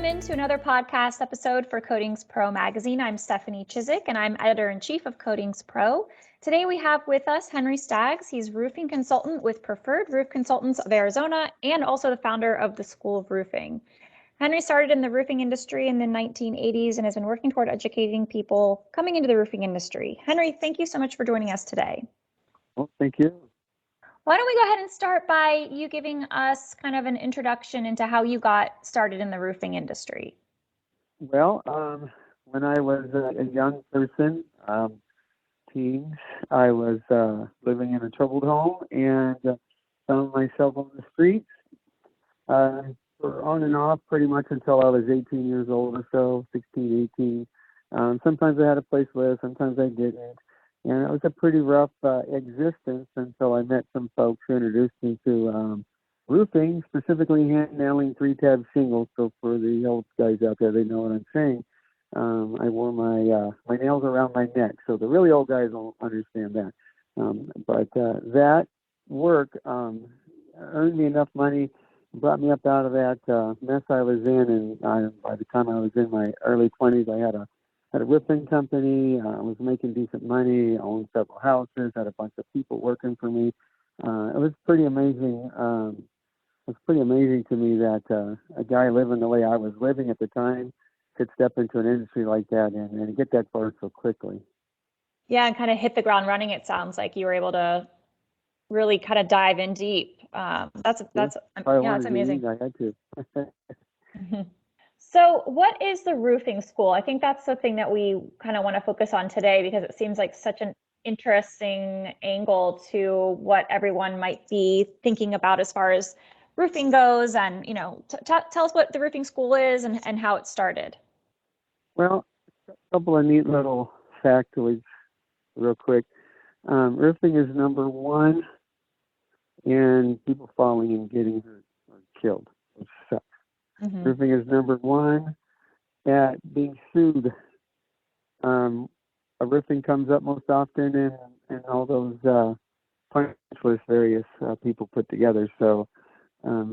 Welcome into another podcast episode for Coatings Pro magazine. I'm Stephanie Chizik, and I'm editor-in-chief of Coatings Pro. Today we have with us Henry Staggs. He's roofing consultant with Preferred Roof Consultants of Arizona and also the founder of the School of Roofing. Henry started in the roofing industry in the 1980s and has been working toward educating people coming into the roofing industry. Henry, thank you so much for joining us today. Well, thank you. Why don't we go ahead and start by you giving us kind of an introduction into how you got started in the roofing industry? Well, when I was a young person, teens, I was living in a troubled home and found myself on the streets for on and off pretty much until I was 18 years old or so, 16, 18. Sometimes I had a place to live, sometimes I didn't. And it was a pretty rough existence until I met some folks who introduced me to roofing, specifically hand nailing 3-tab shingles. So for the old guys out there, they know what I'm saying. I wore my nails around my neck, so the really old guys don't understand that. But that work earned me enough money, brought me up out of that mess I was in, and by the time I was in my early 20s, I had a roofing company. I was making decent money, owned several houses, had a bunch of people working for me. It was pretty amazing. It was pretty amazing to me that a guy living the way I was living at the time could step into an industry like that and get that far so quickly. Yeah, and kind of hit the ground running. It sounds like you were able to really kind of dive in deep. That's amazing. I had to. So what is the roofing school? I think that's the thing that we kind of want to focus on today because it seems like such an interesting angle to what everyone might be thinking about as far as roofing goes. And, tell us what the roofing school is and how it started. Well, a couple of neat little factoids real quick. Roofing is number one in people falling and getting hurt or killed, which sucks. Mm-hmm. Roofing is number one at being sued. A roofing comes up most often in all those punch lists various people put together. So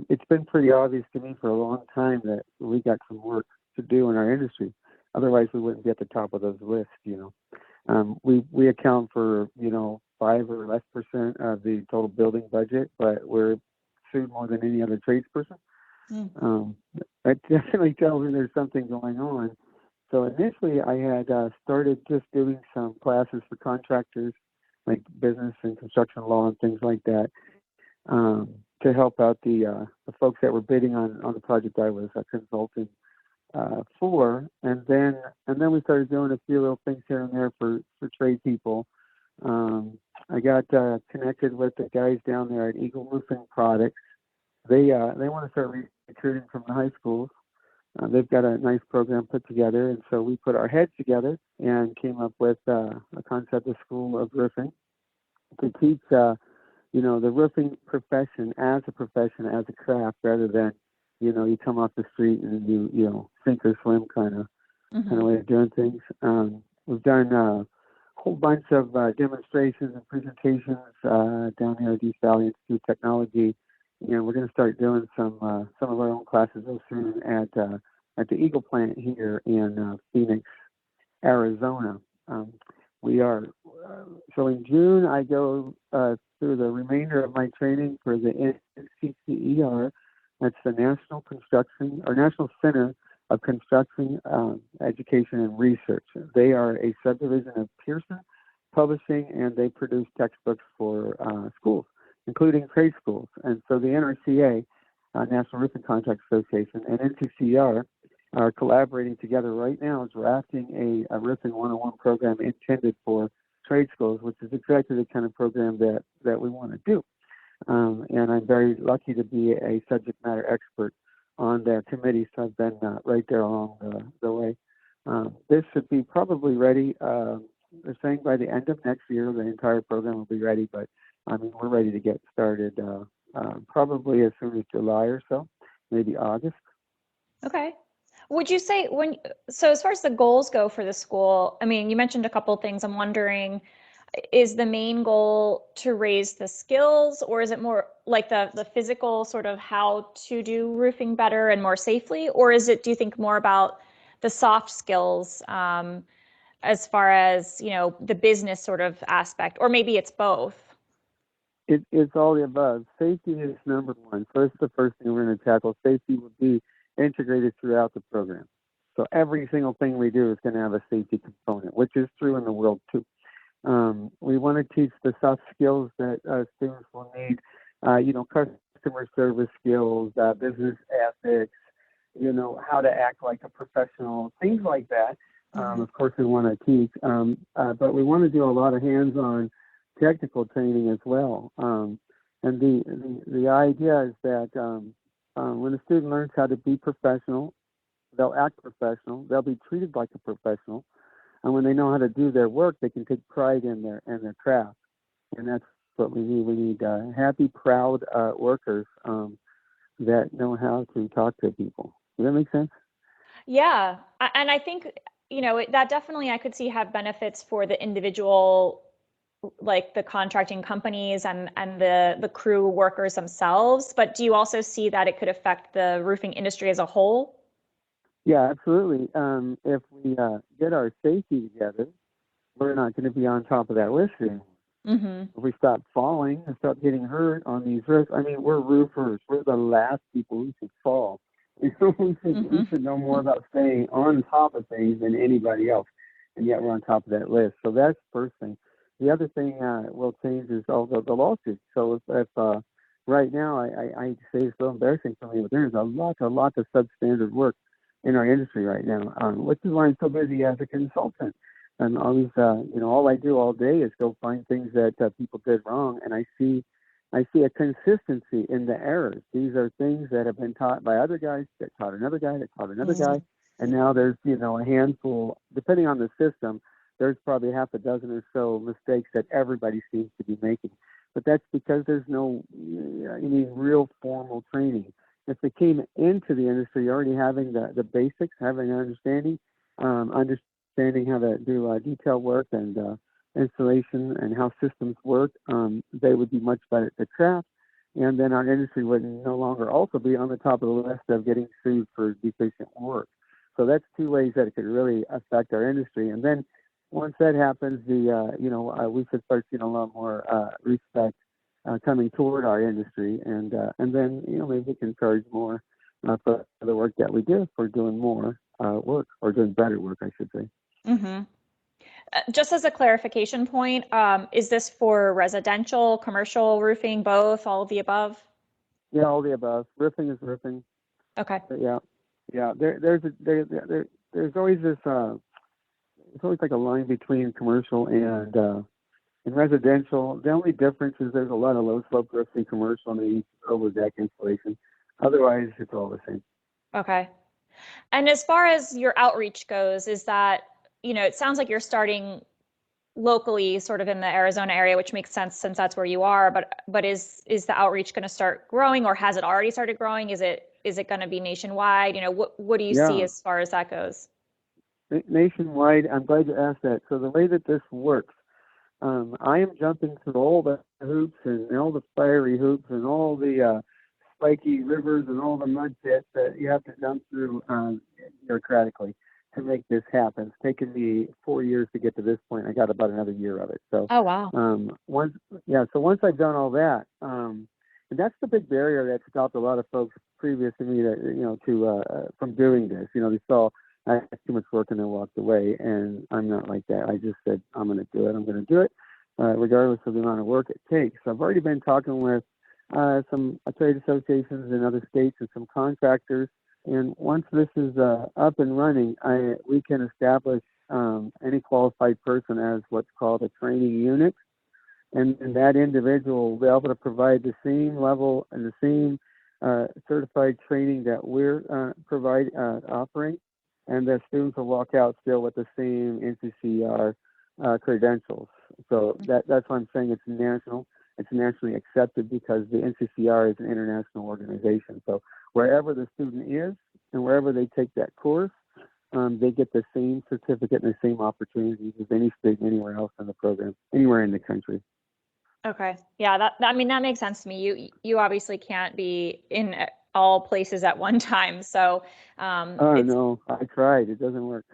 it's been pretty obvious to me for a long time that we got some work to do in our industry. Otherwise, we wouldn't be at the top of those lists. We account for 5 or less % of the total building budget, but we're sued more than any other tradesperson. That definitely tells me there's something going on. So initially, I had started just doing some classes for contractors, like business and construction law and things like that, to help out the folks that were bidding on the project I was a consultant for. And then we started doing a few little things here and there for trade people. I got connected with the guys down there at Eagle Roofing Products. They want to start recruiting from the high schools. They've got a nice program put together, and so we put our heads together and came up with a concept of School of Roofing to teach, the roofing profession, as a craft, rather than, you come off the street and you sink or swim kind of way of doing things. We've done a whole bunch of demonstrations and presentations down here at East Valley Institute of Technology. We're going to start doing some of our own classes real soon at the Eagle plant here in Phoenix, Arizona. We are so in June I go through the remainder of my training for the NCCER. That's the National Center of Construction Education and Research. They are a subdivision of Pearson Publishing, and they produce textbooks for schools, including trade schools. And so the NRCA, National Roofing Contract Association, and NCCR are collaborating together right now, drafting a roofing 101 program intended for trade schools, which is exactly the kind of program that we want to do. And I'm very lucky to be a subject matter expert on that committee, so I've been right there along the way. This should be probably ready. They're saying by the end of next year, the entire program will be ready, but we're ready to get started probably as soon as July or so, maybe August. Okay. Would you say so as far as the goals go for the school, you mentioned a couple of things. I'm wondering, is the main goal to raise the skills, or is it more like the physical sort of how to do roofing better and more safely? Or is it, do you think, more about the soft skills as far as, the business sort of aspect, or maybe it's both? It's all the above. Safety is number one. So that's the first thing we're going to tackle. Safety would be integrated throughout the program. So every single thing we do is going to have a safety component, which is true in the world too. We want to teach the soft skills that students will need, customer service skills, business ethics, how to act like a professional, things like that. Of course, we want to teach, but we want to do a lot of hands-on technical training as well. And the idea is that when a student learns how to be professional, they'll act professional, they'll be treated like a professional, and when they know how to do their work, they can take pride in their craft. And that's what we need. We need happy, proud workers that know how to talk to people. Does that make sense? Yeah. And I think, that definitely I could see have benefits for the individual, like the contracting companies and the crew workers themselves. But do you also see that it could affect the roofing industry as a whole? Yeah, absolutely. If we get our safety together, we're not going to be on top of that list anymore. Mm-hmm. If we stop falling and stop getting hurt on these roofs, I mean, we're roofers. We're the last people who should fall. We should know more about staying on top of things than anybody else, and yet we're on top of that list. So that's the first thing. The other thing will change is all the lawsuits. So if right now, I say it's so embarrassing for me, but there's a lot of substandard work in our industry right now, which is why I'm so busy as a consultant. And always, all I do all day is go find things that people did wrong, and I see a consistency in the errors. These are things that have been taught by other guys that taught another guy that taught another guy, and now there's a handful, depending on the system. There's probably half a dozen or so mistakes that everybody seems to be making, but that's because there's no real formal training. If they came into the industry already having the basics, having an understanding how to do detail work and installation and how systems work, they would be much better at the craft. And then our industry would no longer also be on the top of the list of getting sued for deficient work. So that's two ways that it could really affect our industry. And then once that happens, we should start seeing a lot more respect coming toward our industry, and then maybe we can charge more for the work that we do for doing more work, or doing better work, I should say. Mm-hmm. Just as a clarification point, is this for residential, commercial roofing, both, all of the above? Yeah, all the above. Roofing is roofing. Okay. But yeah. There's always this. It's always like a line between commercial and residential. The only difference is there's a lot of low slope roofs in commercial and they use over deck insulation. Otherwise, it's all the same. Okay. And as far as your outreach goes, is that, it sounds like you're starting locally, sort of in the Arizona area, which makes sense since that's where you are. But is the outreach going to start growing, or has it already started growing? Is it going to be nationwide? What do you see as far as that goes? Nationwide, I'm glad you asked that. So the way that this works, I am jumping through all the hoops and all the fiery hoops and all the spiky rivers and all the mud pits that you have to jump through bureaucratically to make this happen. It's taken me 4 years to get to this point. I got about another year of it. So, oh wow. Once I've done all that, and that's the big barrier that stopped a lot of folks previous to me from doing this. They saw I had too much work and they walked away, and I'm not like that. I just said, I'm going to do it. I'm going to do it, regardless of the amount of work it takes. So I've already been talking with some trade associations in other states and some contractors. And once this is up and running, we can establish any qualified person as what's called a training unit. And that individual will be able to provide the same level and the same certified training that we're offering. And the students will walk out still with the same NCCR credentials. So that's why I'm saying it's national. It's nationally accepted because the NCCR is an international organization. So wherever the student is and wherever they take that course, they get the same certificate and the same opportunities as any student anywhere else in the program, anywhere in the country. Okay. Yeah, I mean, that makes sense to me. You obviously can't be in all places at one time. So, Oh it's no, I tried. It doesn't work.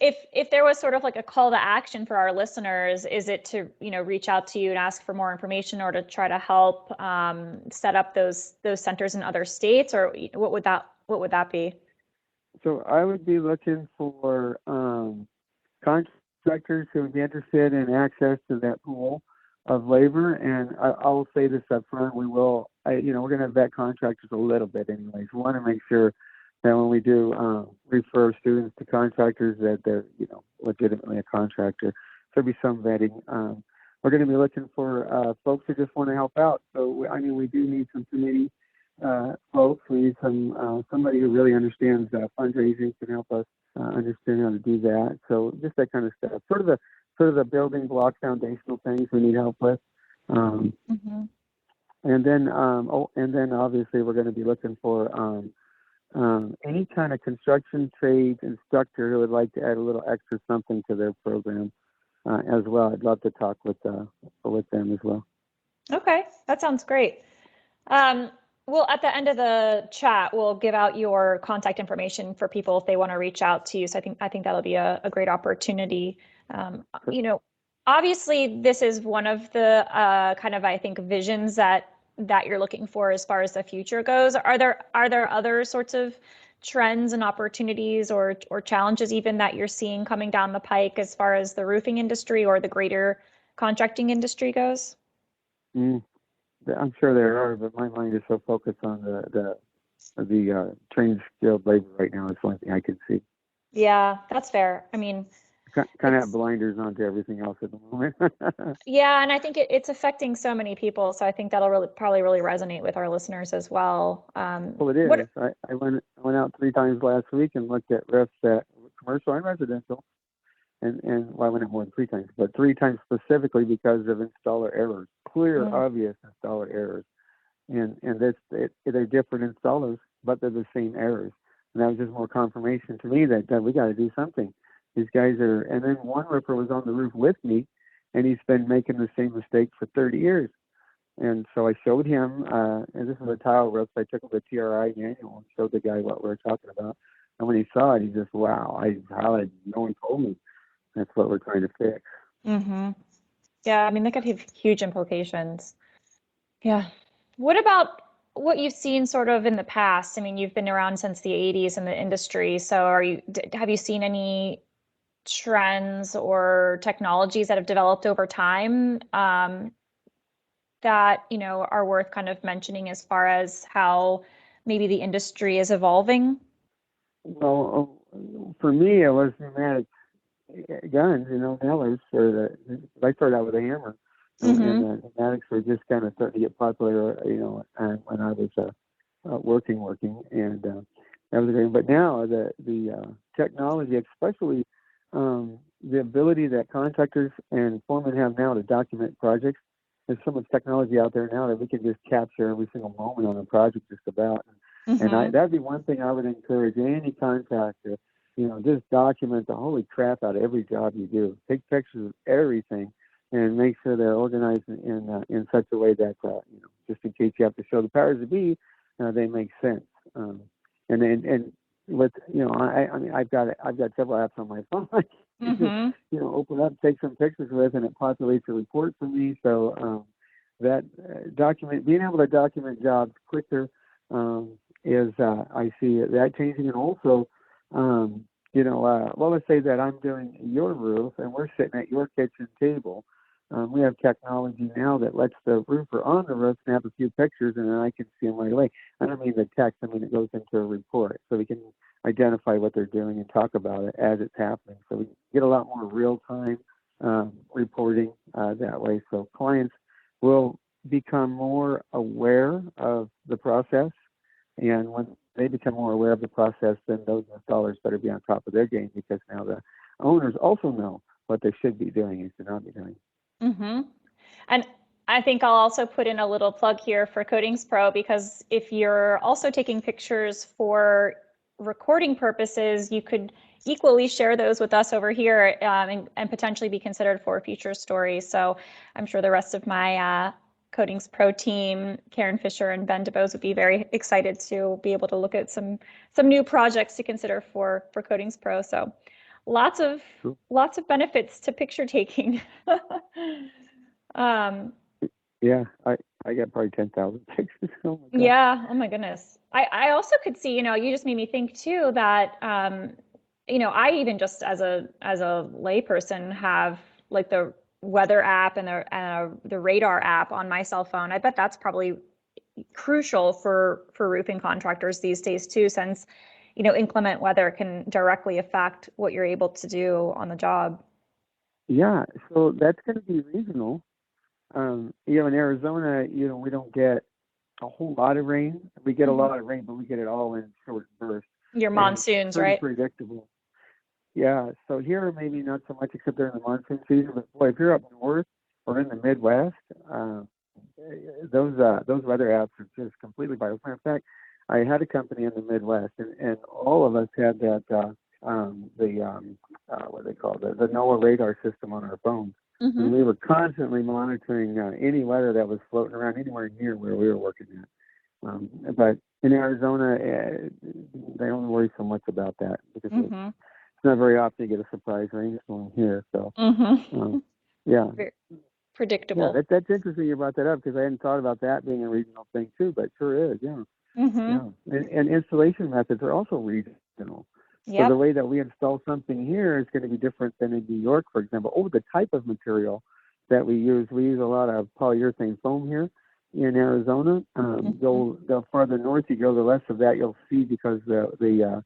if there was sort of like a call to action for our listeners, is it to, reach out to you and ask for more information or to try to help set up those centers in other states, or what would that be? So I would be looking for contractors who would be interested in access to that pool of labor. And I will say this up front: we're going to vet contractors a little bit, anyways. We want to make sure that when we do refer students to contractors, that they're legitimately a contractor. So there'll be some vetting. We're going to be looking for folks who just want to help out. So I mean, we do need some committee folks. We need somebody who really understands fundraising, can help us understand how to do that. So just that kind of stuff. Sort of the building block, foundational things we need help with. Mm-hmm. And then obviously we're going to be looking for any kind of construction trades instructor who would like to add a little extra something to their program as well. I'd love to talk with them as well. Okay, that sounds great. Well, at the end of the chat, we'll give out your contact information for people if they want to reach out to you. So I think that'll be a great opportunity. Um, you know, Obviously, this is one of the kind of, I think, visions that you're looking for as far as the future goes. Are there other sorts of trends and opportunities or challenges even that you're seeing coming down the pike as far as the roofing industry or the greater contracting industry goes? Mm, I'm sure there are, but my mind is so focused on the trained skilled labor right now. It's the only thing I can see. Yeah, that's fair. I mean, Kind of have it's blinders onto everything else at the moment. yeah, and I think it's affecting so many people. So I think that'll probably really resonate with our listeners as well. Well, it What? is. I went out 3 times last week and looked at roofs at commercial and residential, and well, I went out more than 3 times, but 3 times specifically because of installer errors, clear, Mm, obvious installer errors, and they're different installers, but they're the same errors, and that was just more confirmation to me that we got to do something. These guys are, and then one roofer was on the roof with me, and he's been making the same mistake for 30 years. And so I showed him, and this is a tile roof. So I took him to the TRI manual and showed the guy what we were talking about. And when he saw it, he just, wow, how had no one told me? That's what we're trying to fix. mm-hmm. Yeah, I mean, that could have huge implications. Yeah. What about what you've seen sort of in the past? I mean, you've been around since the 80s in the industry. So have you seen any trends or technologies that have developed over time that, are worth kind of mentioning as far as how maybe the industry is evolving? Well, for me, it was pneumatic guns, nailers. I started out with a hammer, and Mm-hmm. pneumatics were just kind of starting to get popular, and when I was working, and that was great. But now the technology, especially the ability that contractors and foremen have now to document projects. There's so much technology out there now that we can just capture every single moment on a project just about. And Mm-hmm. that'd be one thing I would encourage any contractor, just document the holy crap out of every job you do. Take pictures of everything and make sure they're organized in such a way that, just in case you have to show the powers that be, they make sense. And with, I mean, I've got several apps on my phone. You just, Mm-hmm. open up, take some pictures with, and it populates a report for me. So that being able to document jobs quicker is I see that changing. And also, well, let's say that I'm doing your roof and we're sitting at your kitchen table. We have technology now that lets the roofer on the roof snap a few pictures, and then I can see them right away. I don't mean the text; I mean it goes into a report, so we can identify what they're doing and talk about it as it's happening. So we get a lot more real-time reporting that way. So clients will become more aware of the process, and when they become more aware of the process, then those installers better be on top of their game, because now the owners also know what they should be doing and should not be doing. Mm-hmm. And I think I'll also put in a little plug here for Coatings Pro, because if you're also taking pictures for recording purposes, you could equally share those with us over here, and potentially be considered for future stories. So I'm sure the rest of my Coatings Pro team, Karen Fisher and Ben DeBose, would be very excited to be able to look at some new projects to consider for Coatings Pro. So lots of benefits to picture taking. Yeah, I got probably 10,000 pictures. Oh my God. Yeah. Oh my goodness. I also could see, you just made me think too that, I even just as a layperson have like the weather app and the radar app on my cell phone. I bet that's probably crucial for roofing contractors these days too, since, inclement weather can directly affect what you're able to do on the job. Yeah, so that's going to be regional. In Arizona, we don't get a whole lot of rain. We get a lot of rain, but we get it all in short bursts. Your monsoons, pretty right? predictable. Yeah, so here maybe not so much except during the monsoon season, but boy, if you're up north or in the Midwest, those weather apps are just completely vital. As a matter of fact, I had a company in the Midwest, and all of us had that what they call the NOAA radar system on our phones. And we were constantly monitoring any weather that was floating around anywhere near where we were working at. But in Arizona, they don't worry so much about that because it's not very often you get a surprise rainstorm here. So, yeah. Very predictable. Yeah, that's interesting you brought that up because I hadn't thought about that being a regional thing too, but it sure is, yeah. Yeah. And installation methods are also regional. So the way that we install something here is going to be different than in New York, for example. The type of material that we use a lot of polyurethane foam here in Arizona. The farther north you go, the less of that you'll see because the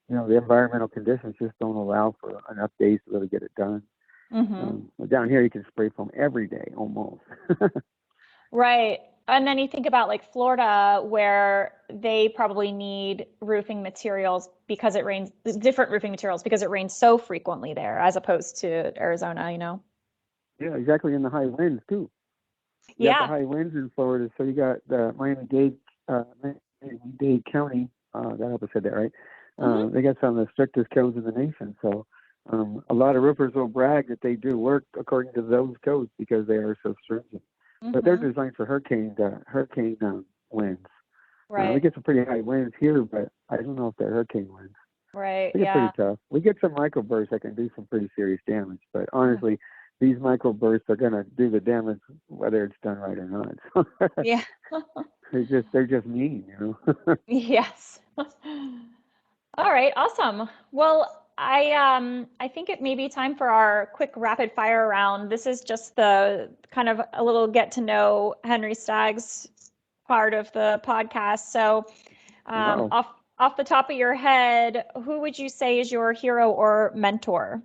environmental conditions just don't allow for enough days to really get it done. Down here, you can spray foam every day almost. Right. And then you think about like Florida, where they probably need roofing materials because it rains, different roofing materials because it rains so frequently there, as opposed to Arizona, Yeah, exactly. And the high winds too. You got the high winds in Florida, so you got the Miami-Dade County. I hope I said that right. They got some of the strictest codes in the nation. So a lot of roofers will brag that they do work according to those codes because they are so stringent. But they're designed for hurricane winds. Right. We get some pretty high winds here, but I don't know if they're hurricane winds. Right. They get pretty tough. We get some microbursts that can do some pretty serious damage, but honestly, these microbursts are going to do the damage whether it's done right or not. Yeah. they're just mean, Yes. All right. Awesome. Well, I think it may be time for our quick rapid fire round. This is just the kind of a little get to know Henry Staggs part of the podcast. So, off the top of your head, who would you say is your hero or mentor?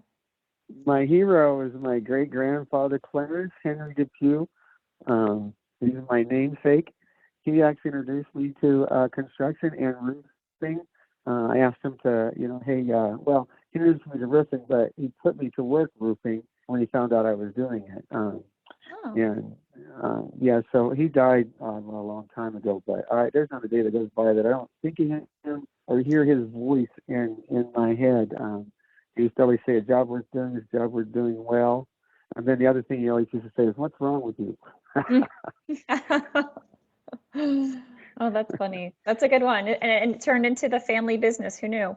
My hero is my great grandfather, Clarence Henry Depew. He's my namesake. He actually introduced me to construction and roofing. I asked him to, he introduced me to roofing, but he put me to work roofing when he found out I was doing it. So he died a long time ago, but there's not a day that goes by that I don't think of him or hear his voice in my head. He used to always say, a job worth doing is a job worth doing well. And then the other thing he always used to say is, what's wrong with you? Oh, that's funny. That's a good one. And it turned into the family business. Who knew?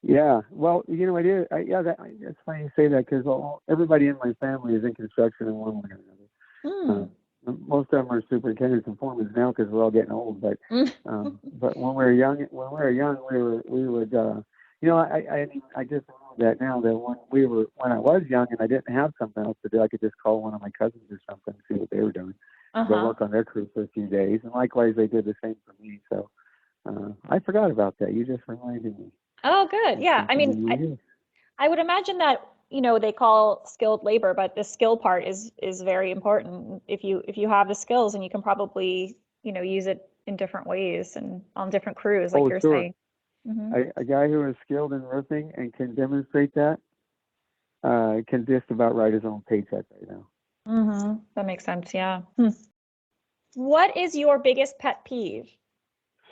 Yeah. Well, I did. That's funny you say that because everybody in my family is in construction in one way or another. Most of them are superintendents and foremen now because we're all getting old. But but when we were young, we would. I just know that now that when I was young and I didn't have something else to do, I could just call one of my cousins or something and see what they were doing. Go work on their crew for a few days, and likewise they did the same for me. So I forgot about that. You just reminded me. Oh, good. Yeah, I mean, I would imagine that they call skilled labor, but the skill part is very important. If you have the skills, and you can probably use it in different ways and on different crews, like you're saying. A guy who is skilled in roofing and can demonstrate that can just about write his own paycheck right now. That makes sense. Yeah. What is your biggest pet peeve?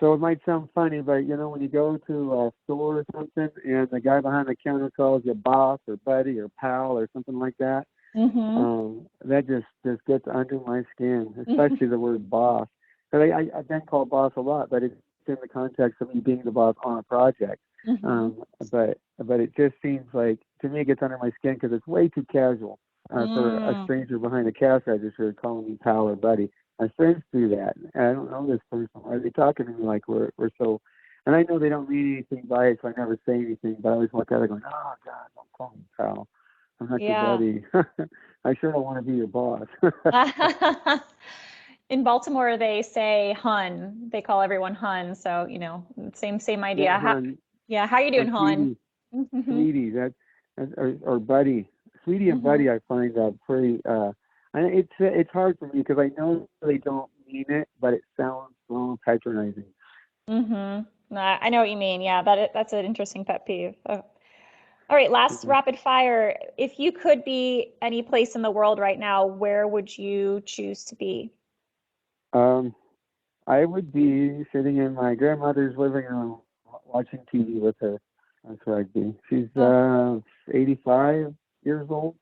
So it might sound funny, but when you go to a store or something and the guy behind the counter calls you boss or buddy or pal or something like that, Mm-hmm. that just gets under my skin, especially the word boss. Because I've been called boss a lot, but it's in the context of me being the boss on a project. Mm-hmm. But it just seems like, to me, it gets under my skin because it's way too casual for a Mm. stranger behind the cash register calling me pal or buddy. My friends do that. And I don't know this person. Are they talking to me like we're so? And I know they don't mean anything by it, so I never say anything. But I always walk out there going, "Oh God, don't call me pal. I'm not your Yeah. buddy. I sure don't want to be your boss." In Baltimore, they say hun. They call everyone hun. So, same Yeah, idea. hon, Yeah, how you or doing, hun? sweetie, Mm-hmm. sweetie. Or buddy, sweetie and Mm-hmm. buddy. I find pretty. And it's hard for me because I know they don't mean it, but it sounds so patronizing. Mm-hmm. I know what you mean. Yeah, that's an interesting pet peeve. All right, last Yeah. rapid fire. If you could be any place in the world right now, where would you choose to be? Um, I would be sitting in my grandmother's living room watching TV with her. That's where I'd be. She's Oh, 85 years old,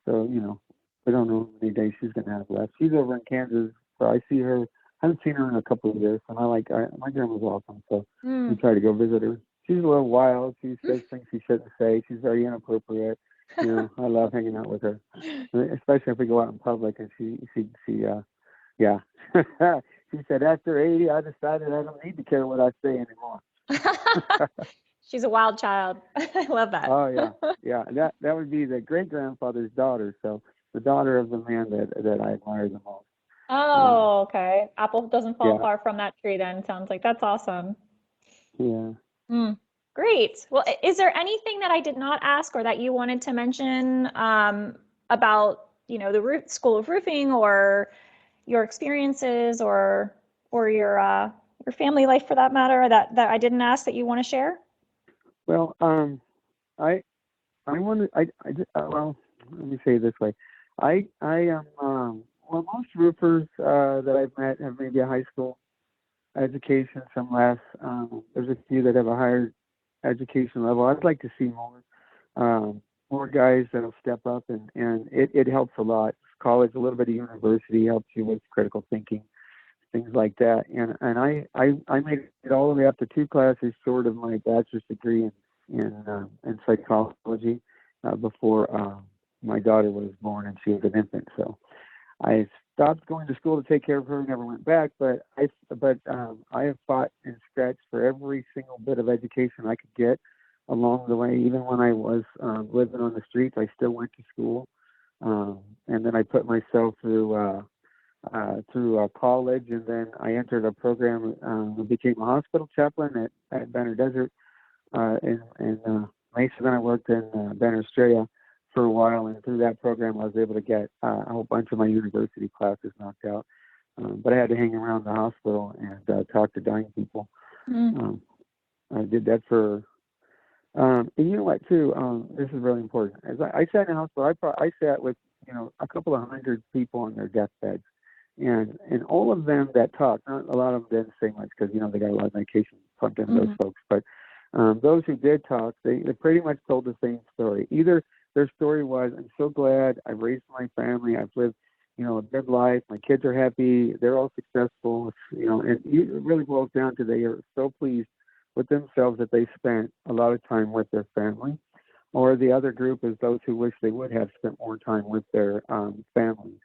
so we don't know how many days she's gonna have left. She's over in Kansas, so I see her. I haven't seen her in a couple of years, and my grandma's awesome, so we mm. try to go visit her. She's a little wild. She says things she shouldn't say. She's very inappropriate. I love hanging out with her, especially if we go out in public. And yeah. She said, after 80, I decided I don't need to care what I say anymore. She's a wild child. I love that. Oh yeah, yeah. That would be the great grandfather's daughter. So the daughter of the man that I admire the most. Um, Oh, okay. Apple doesn't fall yeah, far from that tree then. Sounds like that's awesome. yeah. Mm, great. Well, is there anything that I did not ask or that you wanted to mention about, the School of Roofing or your experiences or your family life for that matter that I didn't ask that you want to share? Well, I I want to well, let me say it this way. I am well, most roofers that I've met have maybe a high school education, some less. There's a few that have a higher education level. I'd like to see more guys that'll step up, and it helps a lot. College, a little bit of university helps you with critical thinking, things like that. And I made it all the way up to two classes short of my bachelor's degree in psychology before my daughter was born, and she was an infant. So I stopped going to school to take care of her, never went back, but I have fought and scratched for every single bit of education I could get along the way. Even when I was living on the streets, I still went to school. And then I put myself through college, and then I entered a program and became a hospital chaplain at Banner Desert in Mesa. Then I worked in Banner Estrella for a while, and through that program, I was able to get a whole bunch of my university classes knocked out. But I had to hang around the hospital and talk to dying people. Mm, Um, I did that for, and you know what, too? This is really important. As I sat in the hospital, I sat with a couple of hundred people on their deathbeds, and all of them that talked. Not a lot of them didn't say much because they got a lot of medication pumped into those mhm, folks, but those who did talk, they pretty much told the same story. Either their story was, I'm so glad I've raised my family, I've lived, a good life, my kids are happy, they're all successful, and it really boils down to they are so pleased with themselves that they spent a lot of time with their family. Or the other group is those who wish they would have spent more time with their families.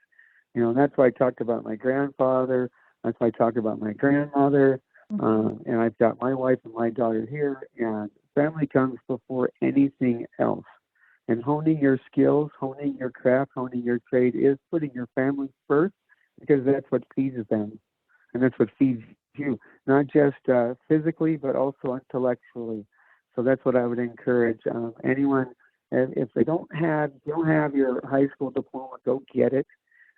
And that's why I talked about my grandfather. That's why I talked about my grandmother. mhm, And I've got my wife and my daughter here, and family comes before anything else. And honing your skills, honing your craft, honing your trade is putting your family first because that's what feeds them and that's what feeds you, not just physically, but also intellectually. So that's what I would encourage anyone. If you don't have your high school diploma, go get it.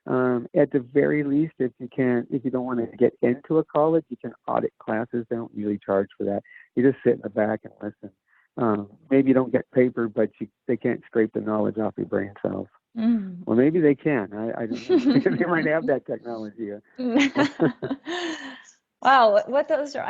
At the very least, if you don't want to get into a college, you can audit classes. They don't usually charge for that. You just sit in the back and listen. Maybe you don't get paper, but they can't scrape the knowledge off your brain cells. mm. Well, maybe they can. I don't know. They might have that technology. Wow, what those are,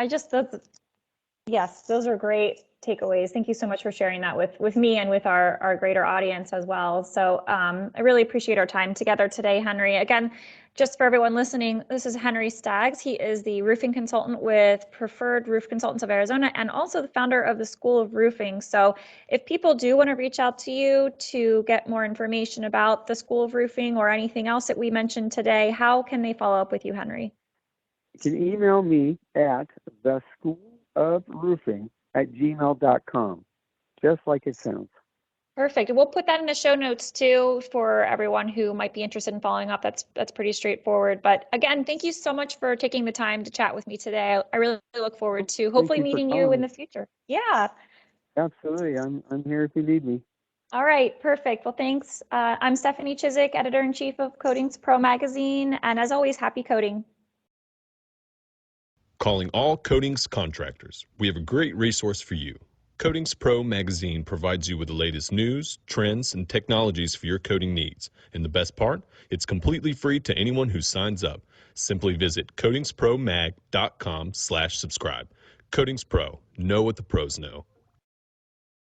yes, those are great takeaways. Thank you so much for sharing that with me and with our greater audience as well. So I really appreciate our time together today, Henry. Again, just for everyone listening, this is Henry Staggs. He is the roofing consultant with Preferred Roof Consultants of Arizona and also the founder of the School of Roofing. So if people do want to reach out to you to get more information about the School of Roofing or anything else that we mentioned today, how can they follow up with you, Henry? You can email me at theschoolofroofing@gmail.com, just like it sounds. Perfect. We'll put that in the show notes too for everyone who might be interested in following up. That's pretty straightforward. But again, thank you so much for taking the time to chat with me today. I really look forward to Thank hopefully you for meeting you calling in me. the future. Yeah. Absolutely. I'm here if you need me. All right. Perfect. Well, thanks. I'm Stephanie Chiswick, editor-in-chief of Coatings Pro magazine. And as always, happy coding. Calling all coatings contractors. We have a great resource for you. Coatings Pro magazine provides you with the latest news, trends, and technologies for your coating needs. And the best part, it's completely free to anyone who signs up. Simply visit coatingspromag.com/subscribe. Coatings Pro, know what the pros know.